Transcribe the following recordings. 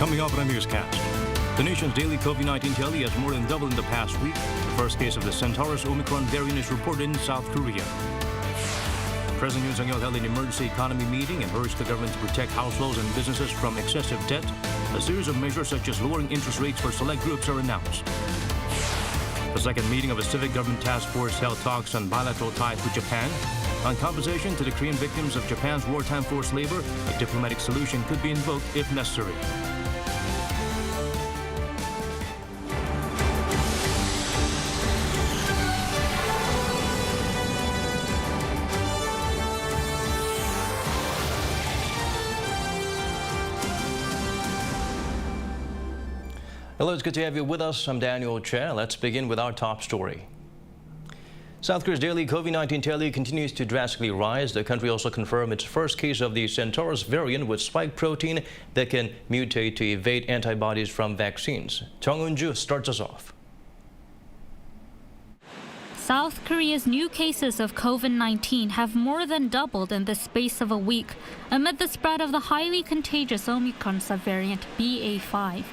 Coming up on a newscast. The nation's daily COVID-19 tally has more than doubled in the past week. The first case of the Centaurus Omicron variant is reported in South Korea. President Yoon Suk-yeol held an emergency economy meeting and urged the government to protect households and businesses from excessive debt. A series of measures such as lowering interest rates for select groups are announced. The second meeting of a civic government task force held talks on bilateral ties with Japan. On compensation to the Korean victims of Japan's wartime forced labor, a diplomatic solution could be invoked if necessary. Hello, it's good to have you with us. I'm Daniel Che. Let's begin with our top story. South Korea's daily COVID-19 tally continues to drastically rise. The country also confirmed its first case of the Centaurus variant with spike protein that can mutate to evade antibodies from vaccines. Chung Eun-ju starts us off. South Korea's new cases of COVID-19 have more than doubled in the space of a week amid the spread of the highly contagious Omicron subvariant BA.5.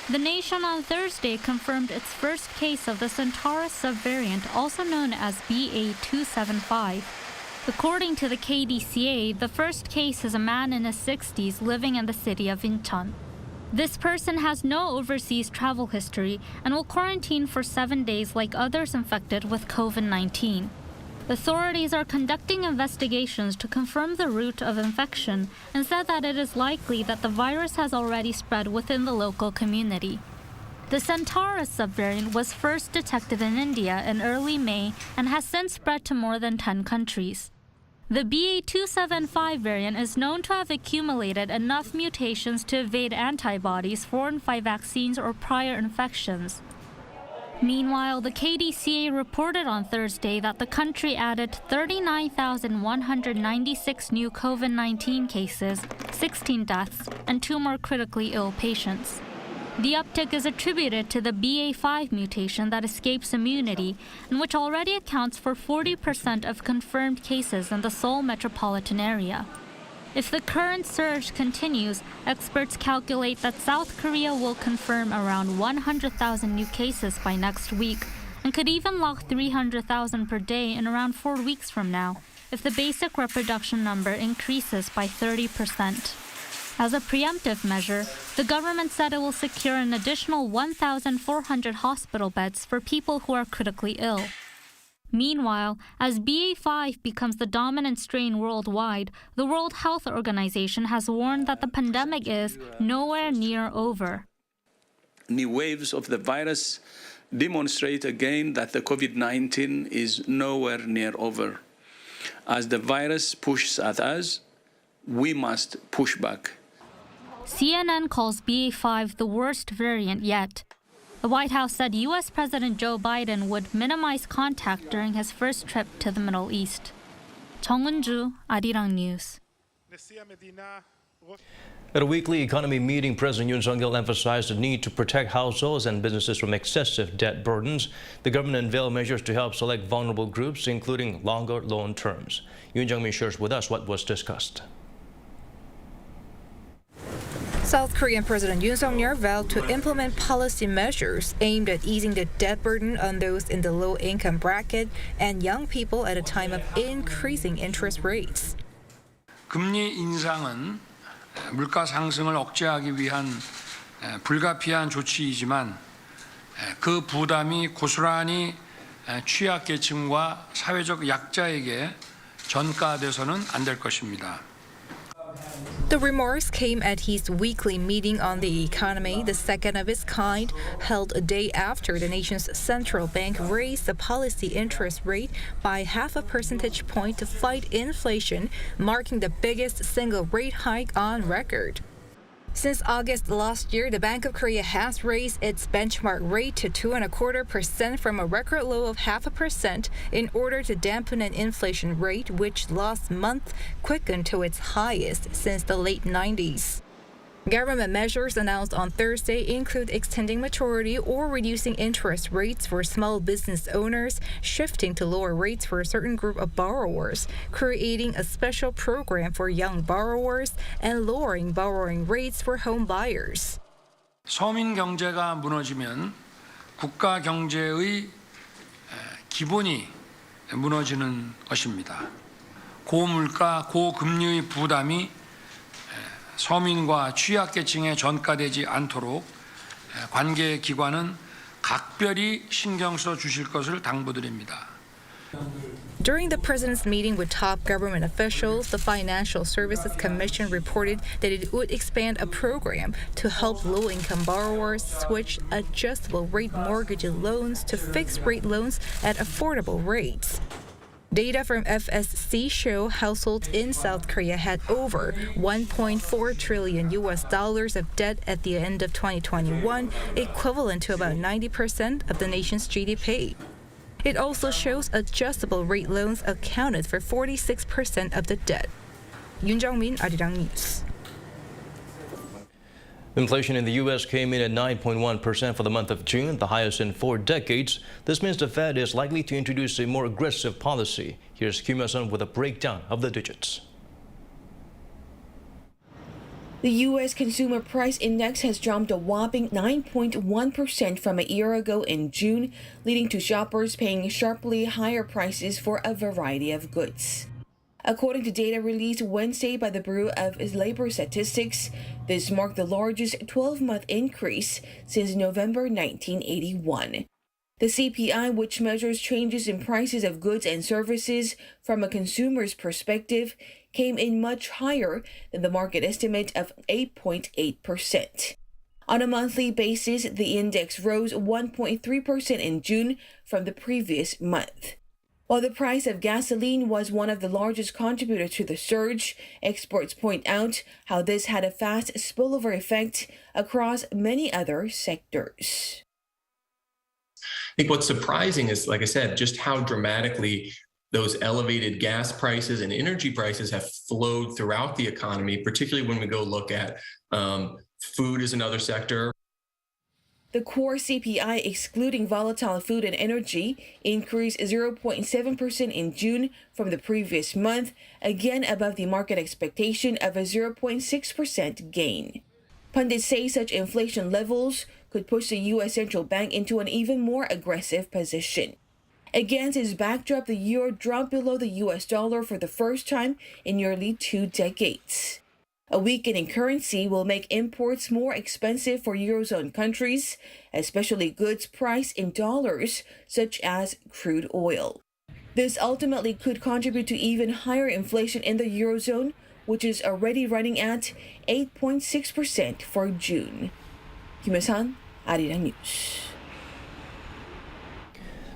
The nation on Thursday confirmed its first case of the Centaurus subvariant, also known as BA.275. According to the KDCA, the first case is a man in his 60s living in the city of Incheon. This person has no overseas travel history and will quarantine for 7 days like others infected with COVID-19. Authorities are conducting investigations to confirm the route of infection and said that it is likely that the virus has already spread within the local community. The Centaurus subvariant was first detected in India in early May and has since spread to more than 10 countries. The BA.275 variant is known to have accumulated enough mutations to evade antibodies formed by vaccines or prior infections. Meanwhile, the KDCA reported on Thursday that the country added 39,196 new COVID-19 cases, 16 deaths, and 2 more critically ill patients. The uptick is attributed to the BA.5 mutation that escapes immunity and which already accounts for 40% of confirmed cases in the Seoul metropolitan area. If the current surge continues, experts calculate that South Korea will confirm around 100,000 new cases by next week and could even lock 300,000 per day in around 4 weeks from now if the basic reproduction number increases by 30%. As a preemptive measure, the government said it will secure an additional 1,400 hospital beds for people who are critically ill. Meanwhile, as BA.5 becomes the dominant strain worldwide, the World Health Organization has warned that the pandemic is nowhere near over. New waves of the virus demonstrate again that the COVID-19 is nowhere near over. As the virus pushes at us, we must push back. CNN calls BA.5 the worst variant yet. The White House said U.S. President Joe Biden would minimize contact during his first trip to the Middle East. Chung Eun-ju, Arirang News. At a weekly economy meeting, President Yoon Suk-yeol emphasized the need to protect households and businesses from excessive debt burdens. The government unveiled measures to help select vulnerable groups, including longer loan terms. Yoon Jung-min shares with us what was discussed. South Korean President Yoon Suk-yeol vowed to implement policy measures aimed at easing the debt burden on those in the low-income bracket and young people at a time of increasing interest rates. 금리 인상은 물가 상승을 억제하기 위한 불가피한 조치이지만 그 부담이 고스란히 취약계층과 사회적 약자에게 전가돼서는 안 될 것입니다. The remarks came at his weekly meeting on the economy, the second of its kind, held a day after the nation's central bank raised the policy interest rate by 0.5 percentage point to fight inflation, marking the biggest single rate hike on record. Since August last year, the Bank of Korea has raised its benchmark rate to 2.25% from a record low of 0.5% in order to dampen an inflation rate which last month quickened to its highest since the late 90s. Government measures announced on Thursday include extending maturity or reducing interest rates for small business owners, shifting to lower rates for a certain group of borrowers, creating a special program for young borrowers, and lowering borrowing rates for home buyers. 서민 경제가 무너지면 국가 경제의 기본이 무너지는 것입니다. 고물가, 고금리의 부담이 서민과 취약계층에 전가되지 않도록 관계기관은 각별히 신경 써 주실 것을 당부드립니다. During the president's meeting with top government officials, the Financial Services Commission reported that it would expand a program to help low-income borrowers switch adjustable rate mortgage loans to fixed-rate loans at affordable rates. Data from FSC show households in South Korea had over $1.4 trillion of debt at the end of 2021, equivalent to about 90% of the nation's GDP. It also shows adjustable rate loans accounted for 46% of the debt. Yoon Jung-min, Arirang News. Inflation in the U.S. came in at 9.1% for the month of June, the highest in 4 decades. This means the Fed is likely to introduce a more aggressive policy. Here's Kim Hyo-sun with a breakdown of the digits. The U.S. Consumer Price Index has jumped a whopping 9.1% from a year ago in June, leading to shoppers paying sharply higher prices for a variety of goods. According to data released Wednesday by the Bureau of Labor Statistics, this marked the largest 12-month increase since November 1981. The CPI, which measures changes in prices of goods and services from a consumer's perspective, came in much higher than the market estimate of 8.8%. On a monthly basis, the index rose 1.3% in June from the previous month. While the price of gasoline was one of the largest contributors to the surge, experts point out how this had a fast spillover effect across many other sectors. I think what's surprising is, like I said, just how dramatically those elevated gas prices and energy prices have flowed throughout the economy, particularly when we go look at food as another sector. The core CPI, excluding volatile food and energy, increased 0.7% in June from the previous month, again above the market expectation of a 0.6% gain. Pundits say such inflation levels could push the U.S. Central Bank into an even more aggressive position. Against this backdrop, the euro dropped below the U.S. dollar for the first time in nearly 2 decades. A weakening currency will make imports more expensive for Eurozone countries, especially goods priced in dollars, such as crude oil. This ultimately could contribute to even higher inflation in the Eurozone, which is already running at 8.6% for June. Kim Hyo-sun, Arirang News.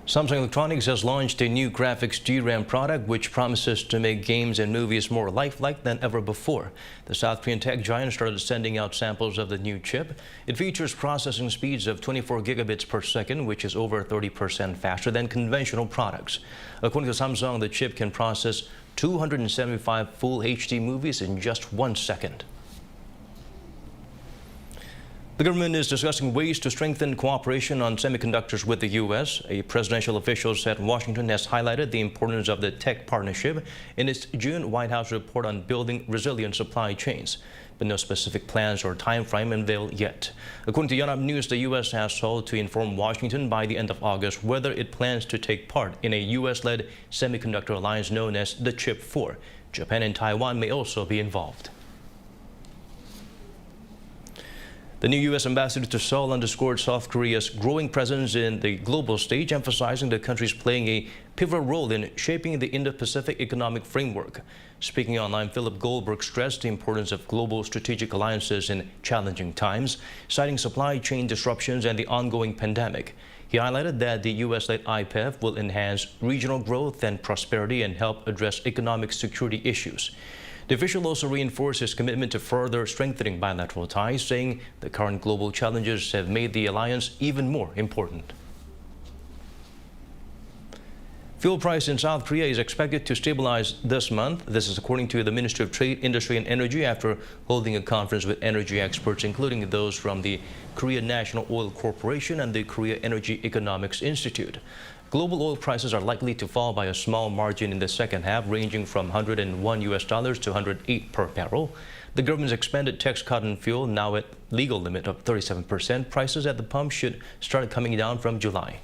Samsung Electronics has launched a new graphics DRAM product which promises to make games and movies more lifelike than ever before. The South Korean tech giant started sending out samples of the new chip. It features processing speeds of 24 gigabits per second, which is over 30% faster than conventional products. According to Samsung, the chip can process 275 full HD movies in just 1 second. The government is discussing ways to strengthen cooperation on semiconductors with the U.S. A presidential official said Washington has highlighted the importance of the tech partnership in its June White House report on building resilient supply chains, but no specific plans or time frame unveiled yet. According to Yonhap News, the U.S. has sought to inform Washington by the end of August whether it plans to take part in a U.S.-led semiconductor alliance known as the Chip 4. Japan and Taiwan may also be involved. The new U.S. ambassador to Seoul underscored South Korea's growing presence in the global stage, emphasizing the country's playing a pivotal role in shaping the Indo-Pacific economic framework. Speaking online, Philip Goldberg stressed the importance of global strategic alliances in challenging times, citing supply chain disruptions and the ongoing pandemic. He highlighted that the U.S.-led IPEF will enhance regional growth and prosperity and help address economic security issues. The official also reinforced his commitment to further strengthening bilateral ties, saying the current global challenges have made the alliance even more important. Fuel price in South Korea is expected to stabilize this month. This is according to the Ministry of Trade, Industry and Energy after holding a conference with energy experts, including those from the Korea National Oil Corporation and the Korea Energy Economics Institute. Global oil prices are likely to fall by a small margin in the second half, ranging from $101 to $108 per barrel. The government's expanded tax cut on fuel, now at legal limit of 37%. Prices at the pump should start coming down from July.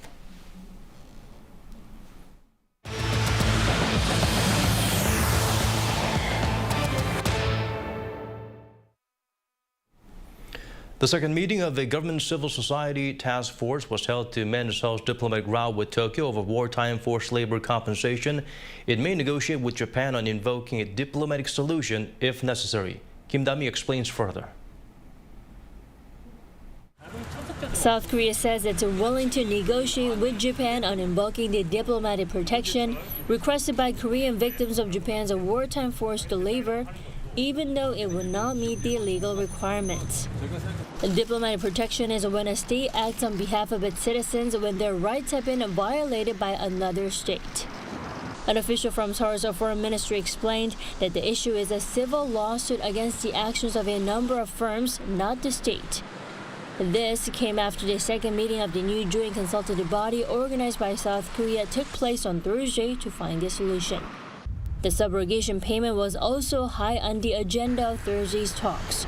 The second meeting of the government civil society task force was held to mend Seoul's diplomatic row with Tokyo over wartime forced labor compensation. It may negotiate with Japan on invoking a diplomatic solution if necessary. Kim Da-mi explains further. South Korea says it's willing to negotiate with Japan on invoking the diplomatic protection requested by Korean victims of Japan's wartime forced labor, even though it would not meet the legal requirements. Diplomatic protection is when a state acts on behalf of its citizens when their rights have been violated by another state. An official from Seoul's Foreign Ministry explained that the issue is a civil lawsuit against the actions of a number of firms, not the state. This came after the second meeting of the new joint consultative body organized by South Korea took place on Thursday to find a solution. The subrogation payment was also high on the agenda of Thursday's talks.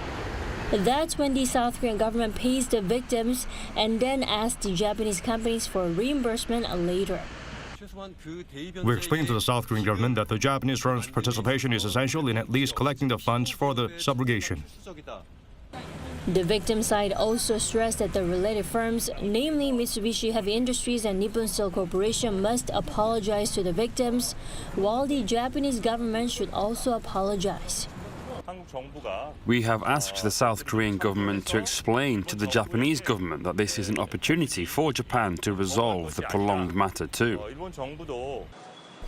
That's when the South Korean government pays the victims and then asks the Japanese companies for reimbursement later. We explained to the South Korean government that the Japanese firm's participation is essential in at least collecting the funds for the subrogation. The victim side also stressed that the related firms, namely Mitsubishi Heavy Industries and Nippon Steel Corporation, must apologize to the victims, while the Japanese government should also apologize. We have asked the South Korean government to explain to the Japanese government that this is an opportunity for Japan to resolve the prolonged matter too.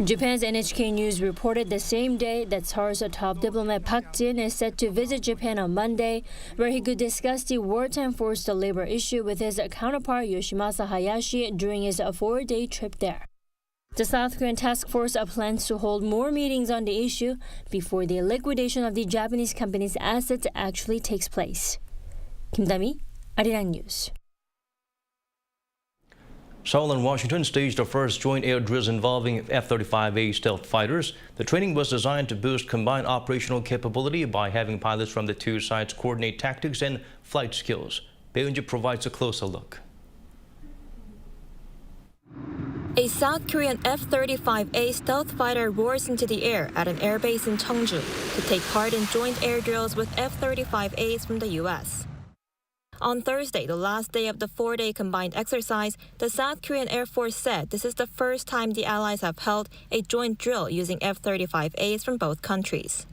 Japan's NHK News reported the same day that Seoul's top diplomat Park Jin is set to visit Japan on Monday, where he could discuss the wartime forced labor issue with his counterpart Yoshimasa Hayashi during his 4-day trip there. The South Korean task force plans to hold more meetings on the issue before the liquidation of the Japanese company's assets actually takes place. Kim Da-mi, Arirang News. Seoul and Washington staged the first joint air drills involving F-35A stealth fighters. The training was designed to boost combined operational capability by having pilots from the two sides coordinate tactics and flight skills. Bae Eun-ji provides a closer look. A South Korean F-35A stealth fighter roars into the air at an airbase in Cheongju to take part in joint air drills with F-35As from the U.S. On Thursday, the last day of the 4-day combined exercise, the South Korean Air Force said this is the first time the allies have held a joint drill using F-35As from both countries.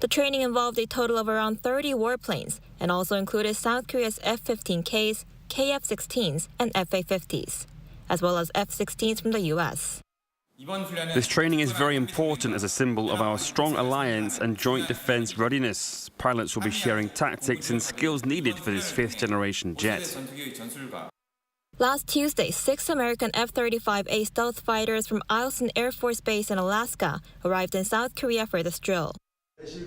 The training involved a total of around 30 warplanes and also included South Korea's F-15Ks, KF-16s, and FA-50s, as well as F-16s from the U.S. This training is very important as a symbol of our strong alliance and joint defense readiness. Pilots will be sharing tactics and skills needed for this 5th-generation jet. Last Tuesday, 6 American F-35A stealth fighters from Eielson Air Force Base in Alaska arrived in South Korea for this drill.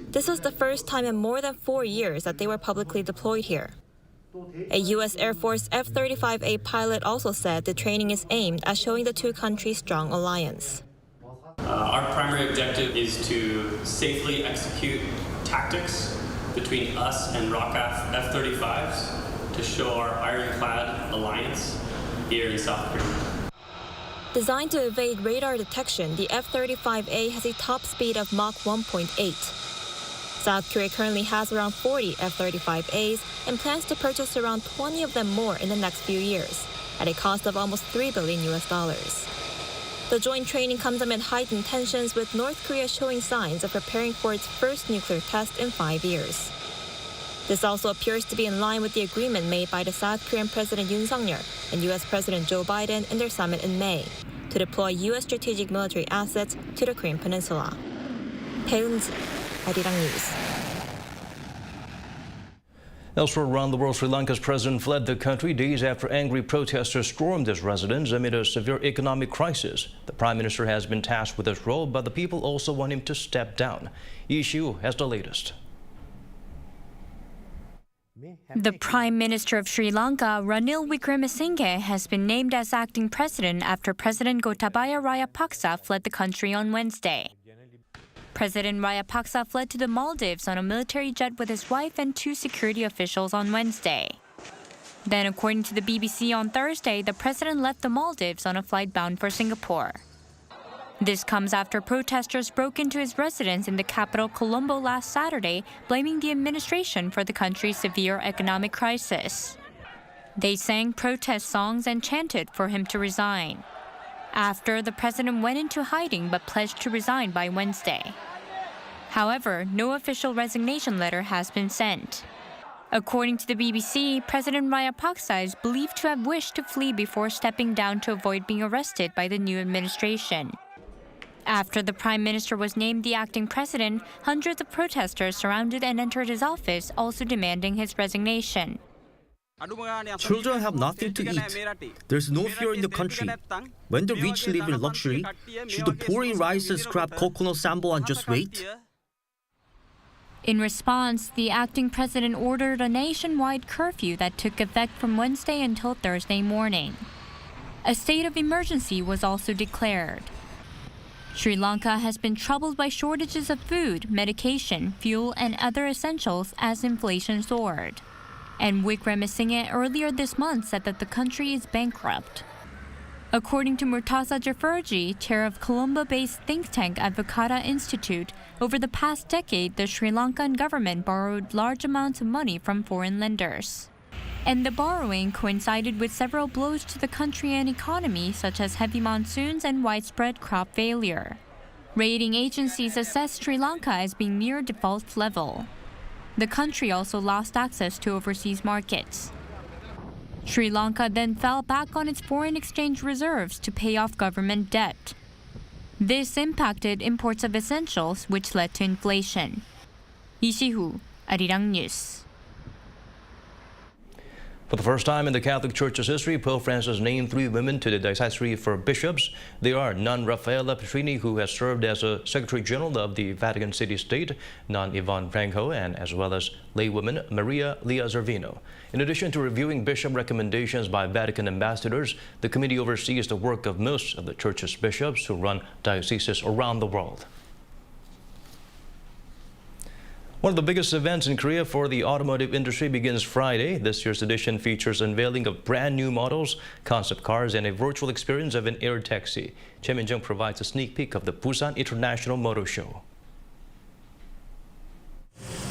This was the first time in more than 4 years that they were publicly deployed here. A U.S. Air Force F-35A pilot also said the training is aimed at showing the two countries' strong alliance. Our primary objective is to safely execute tactics between us and ROCAF F-35s to show our ironclad alliance here in South Korea. Designed to evade radar detection, the F-35A has a top speed of Mach 1.8. South Korea currently has around 40 F-35As and plans to purchase around 20 of them more in the next few years, at a cost of almost $3 billion. The joint training comes amid heightened tensions, with North Korea showing signs of preparing for its first nuclear test in 5 years. This also appears to be in line with the agreement made by the South Korean President Yoon Suk-yeol and U.S. President Joe Biden in their summit in May to deploy U.S. strategic military assets to the Korean Peninsula. Bae Eun-ji, Arirang News. Elsewhere around the world, Sri Lanka's president fled the country days after angry protesters stormed his residence amid a severe economic crisis. The prime minister has been tasked with this role, but the people also want him to step down. Lee Shu has the latest. The Prime Minister of Sri Lanka, Ranil Wickremesinghe, has been named as acting president after President Gotabaya Rajapaksa fled the country on Wednesday. President Rajapaksa fled to the Maldives on a military jet with his wife and 2 security officials on Wednesday. Then, according to the BBC on Thursday, the president left the Maldives on a flight bound for Singapore. This comes after protesters broke into his residence in the capital Colombo last Saturday, blaming the administration for the country's severe economic crisis. They sang protest songs and chanted for him to resign. After, the president went into hiding but pledged to resign by Wednesday. However, no official resignation letter has been sent. According to the BBC, President Rajapaksa is believed to have wished to flee before stepping down to avoid being arrested by the new administration. After the Prime Minister was named the acting president, hundreds of protesters surrounded and entered his office, also demanding his resignation. Children have nothing to eat. There's no fear in the country. When the rich live in luxury, should the poor eat rice and scrap coconut sambo and just wait? In response, the acting president ordered a nationwide curfew that took effect from Wednesday until Thursday morning. A state of emergency was also declared. Sri Lanka has been troubled by shortages of food, medication, fuel, and other essentials as inflation soared. And Wickremesinghe earlier this month said that the country is bankrupt. According to Murtaza Jafarji, chair of Colombo-based think tank Advocata Institute, over the past decade, the Sri Lankan government borrowed large amounts of money from foreign lenders. And the borrowing coincided with several blows to the country and economy, such as heavy monsoons and widespread crop failure. Rating agencies assess Sri Lanka as being near default level. The country also lost access to overseas markets. Sri Lanka then fell back on its foreign exchange reserves to pay off government debt. This impacted imports of essentials, which led to inflation. Lee Si-hoo, Arirang News. For the first time in the Catholic Church's history, Pope Francis named 3 women to the dicastery for bishops. They are nun Raffaella Petrini, who has served as a Secretary General of the Vatican City State, nun Yvonne Franco, and as well as laywoman Maria Lia Zervino. In addition to reviewing bishop recommendations by Vatican ambassadors, the committee oversees the work of most of the Church's bishops who run dioceses around the world. One of the biggest events in Korea for the automotive industry begins Friday. This year's edition features unveiling of brand new models, concept cars, and a virtual experience of an air taxi. Choi Min-jung provides a sneak peek of the Busan International Motor Show.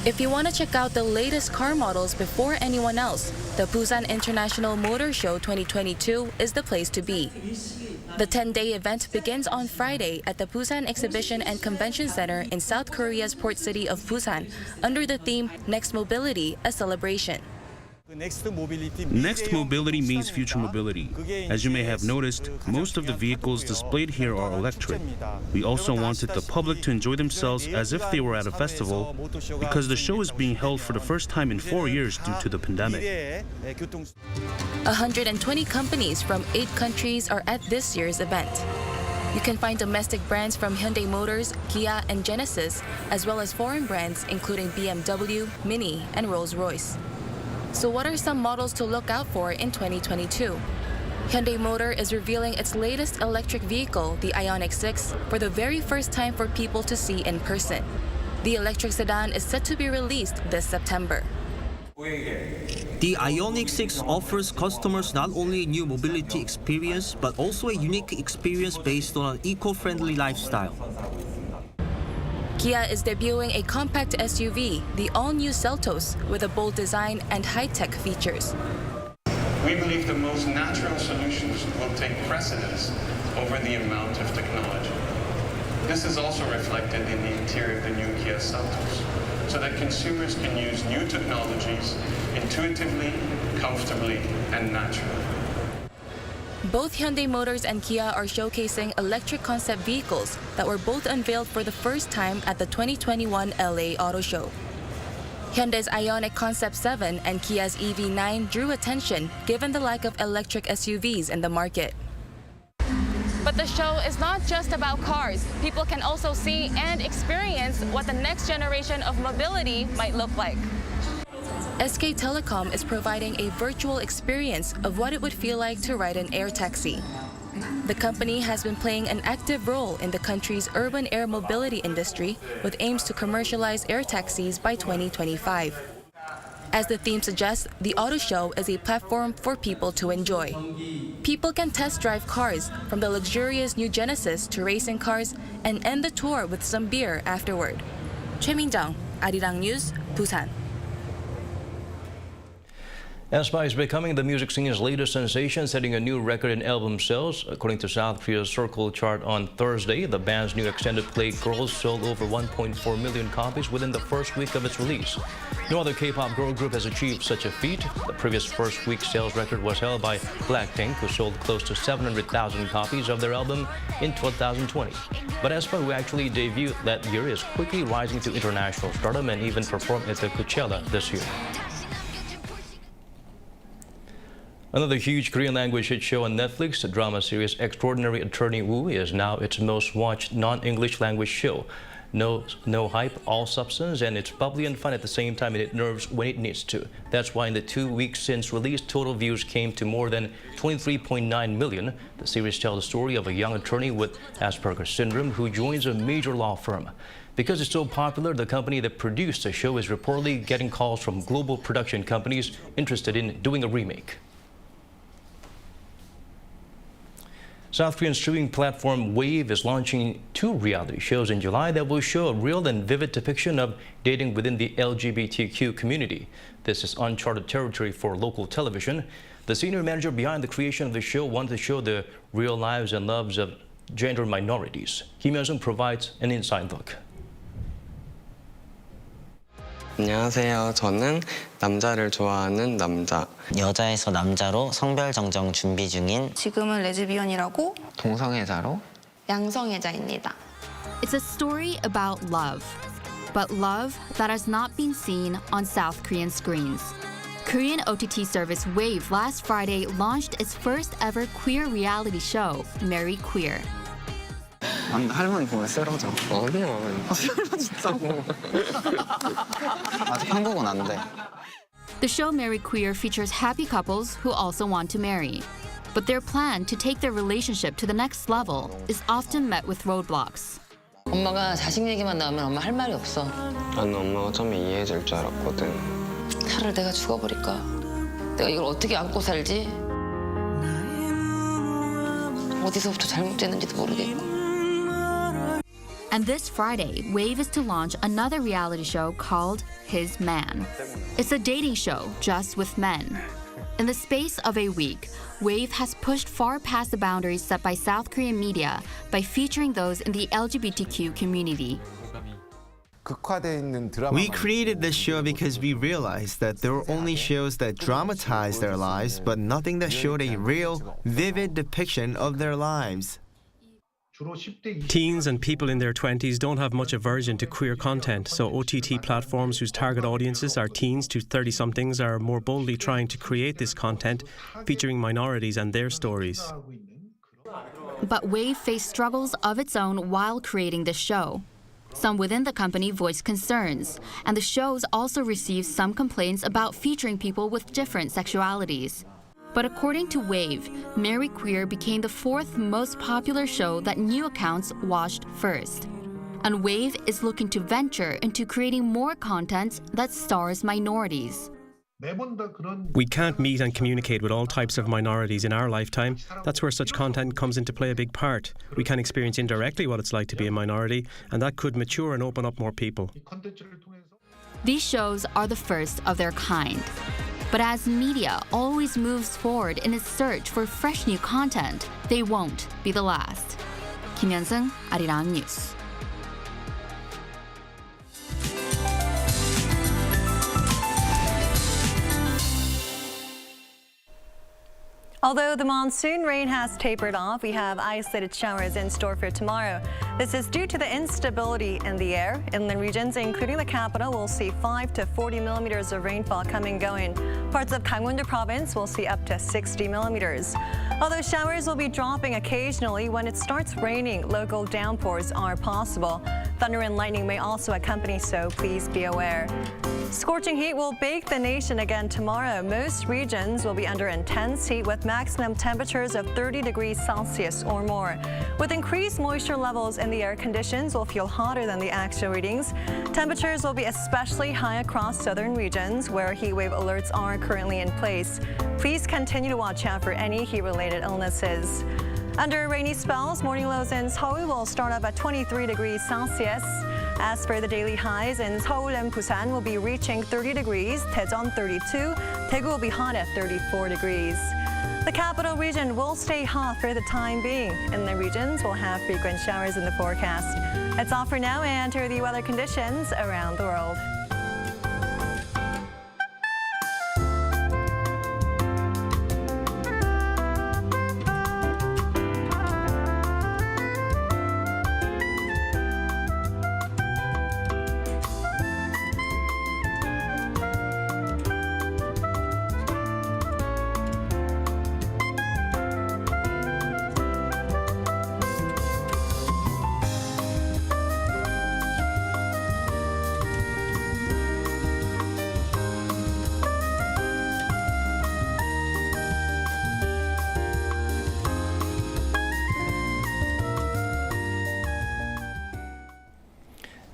If you want to check out the latest car models before anyone else, the Busan International Motor Show 2022 is the place to be. The 10-day event begins on Friday at the Busan Exhibition and Convention Center in South Korea's port city of Busan under the theme Next Mobility, a Celebration. Next mobility means future mobility. As you may have noticed, most of the vehicles displayed here are electric. We also wanted the public to enjoy themselves as if they were at a festival, because the show is being held for the first time in 4 years due to the pandemic. 120 companies from 8 countries are at this year's event. You can find domestic brands from Hyundai Motors, Kia, and Genesis, as well as foreign brands including BMW, Mini, and Rolls-Royce. So what are some models to look out for in 2022? Hyundai Motor is revealing its latest electric vehicle, the Ioniq 6, for the very first time for people to see in person. The electric sedan is set to be released this September. The Ioniq 6 offers customers not only a new mobility experience, but also a unique experience based on an eco-friendly lifestyle. Kia is debuting a compact SUV, the all-new Centaurus, with a bold design and high-tech features. We believe the most natural solutions will take precedence over the amount of technology. This is also reflected in the interior of the new Kia Centaurus, so that consumers can use new technologies intuitively, comfortably, and naturally. Both Hyundai Motors and Kia are showcasing electric concept vehicles that were both unveiled for the first time at the 2021 LA Auto Show. Hyundai's Ioniq Concept 7 and Kia's EV9 drew attention given the lack of electric SUVs in the market. But the show is not just about cars. People can also see and experience what the next generation of mobility might look like. SK Telecom is providing a virtual experience of what it would feel like to ride an air taxi. The company has been playing an active role in the country's urban air mobility industry with aims to commercialize air taxis by 2025. As the theme suggests, the auto show is a platform for people to enjoy. People can test drive cars, from the luxurious new Genesis to racing cars, and end the tour with some beer afterward. Choi Min-jung, Arirang News, Busan. aespa is becoming the music scene's latest sensation, setting a new record in album sales. According to South Korea's Circle chart on Thursday, the band's new extended play Girls sold over 1.4 million copies within the first week of its release. No other K-pop girl group has achieved such a feat. The previous first week sales record was held by Blackpink, who sold close to 700,000 copies of their album in 2020. But aespa, who actually debuted that year, is quickly rising to international stardom and even performed at the Coachella this year. Another huge Korean language hit show on Netflix, the drama series Extraordinary Attorney Woo, is now its most watched non-English language show. No hype, all substance, and it's bubbly and fun at the same time, and it nerves when it needs to. That's why in the 2 weeks since release, total views came to more than 23.9 million. The series tells the story of a young attorney with Asperger's syndrome who joins a major law firm. Because it's so popular, the company that produced the show is reportedly getting calls from global production companies interested in doing a remake. South Korean streaming platform Wave is launching 2 reality shows in July that will show a real and vivid depiction of dating within the LGBTQ community. This is uncharted territory for local television. The senior manager behind the creation of the show wanted to show the real lives and loves of gender minorities. Kim Hyun-sung provides an inside look. 안녕하세요. 저는 남자를 좋아하는 남자. 여자에서 남자로 성별 정정 준비 중인 지금은 레즈비언이라고 동성애자로 양성애자입니다. It's a story about love, but love that has not been seen on South Korean screens. Korean OTT service Wave last Friday launched its first ever queer reality show, Marry Queer. 할머니 보면 쓰러져. 어디야? 쓰러진다고. 아직 한국은 안 돼. The show Marry Queer features happy couples who also want to marry. But their plan to take their relationship to the next level is often met with roadblocks. 엄마가 자식 얘기만 나오면 엄마 할 말이 없어. 나는 엄마가 좀 이해해줄 줄 알았거든. 차라리 내가 죽어버릴까? 내가 이걸 어떻게 안고 살지? 어디서부터 잘못됐는지도 모르겠고. And this Friday, Wave is to launch another reality show called His Man. It's a dating show just with men. In the space of a week, Wave has pushed far past the boundaries set by South Korean media by featuring those in the LGBTQ community. We created this show because we realized that there were only shows that dramatized their lives, but nothing that showed a real, vivid depiction of their lives. Teens and people in their 20s don't have much aversion to queer content, so OTT platforms whose target audiences are teens to 30-somethings are more boldly trying to create this content featuring minorities and their stories. But Wave faced struggles of its own while creating this show. Some within the company voiced concerns, and the shows also received some complaints about featuring people with different sexualities. But according to Wave, Marry Queer became the 4th most popular show that new accounts watched first. And Wave is looking to venture into creating more content that stars minorities. We can't meet and communicate with all types of minorities in our lifetime. That's where such content comes into play a big part. We can experience indirectly what it's like to be a minority, and that could mature and open up more people. These shows are the first of their kind. But as media always moves forward in its search for fresh new content, they won't be the last. Kim Hyun-sung, Arirang News. Although the monsoon rain has tapered off, we have isolated showers in store for tomorrow. This is due to the instability in the air. Inland regions, including the capital, will see 5 to 40 millimeters of rainfall come and going. Parts of Gangwon-do province will see up to 60 millimeters. Although showers will be dropping occasionally, when it starts raining, local downpours are possible. Thunder and lightning may also accompany, so please be aware. Scorching heat will bake the nation again tomorrow. Most regions will be under intense heat with maximum temperatures of 30 degrees Celsius or more. With increased moisture levels in the air, conditions will feel hotter than the actual readings. Temperatures will be especially high across southern regions where heat wave alerts are currently in place. Please continue to watch out for any heat-related illnesses. Under rainy spells, morning lows in Seoul will start up at 23 degrees Celsius. As for the daily highs, in Seoul and Busan will be reaching 30 degrees, Daejeon 32, Daegu will be hot at 34 degrees. The capital region will stay hot for the time being. Inland regions will have frequent showers in the forecast. That's all for now, and here are the weather conditions around the world.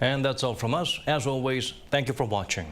And that's all from us. As always, thank you for watching.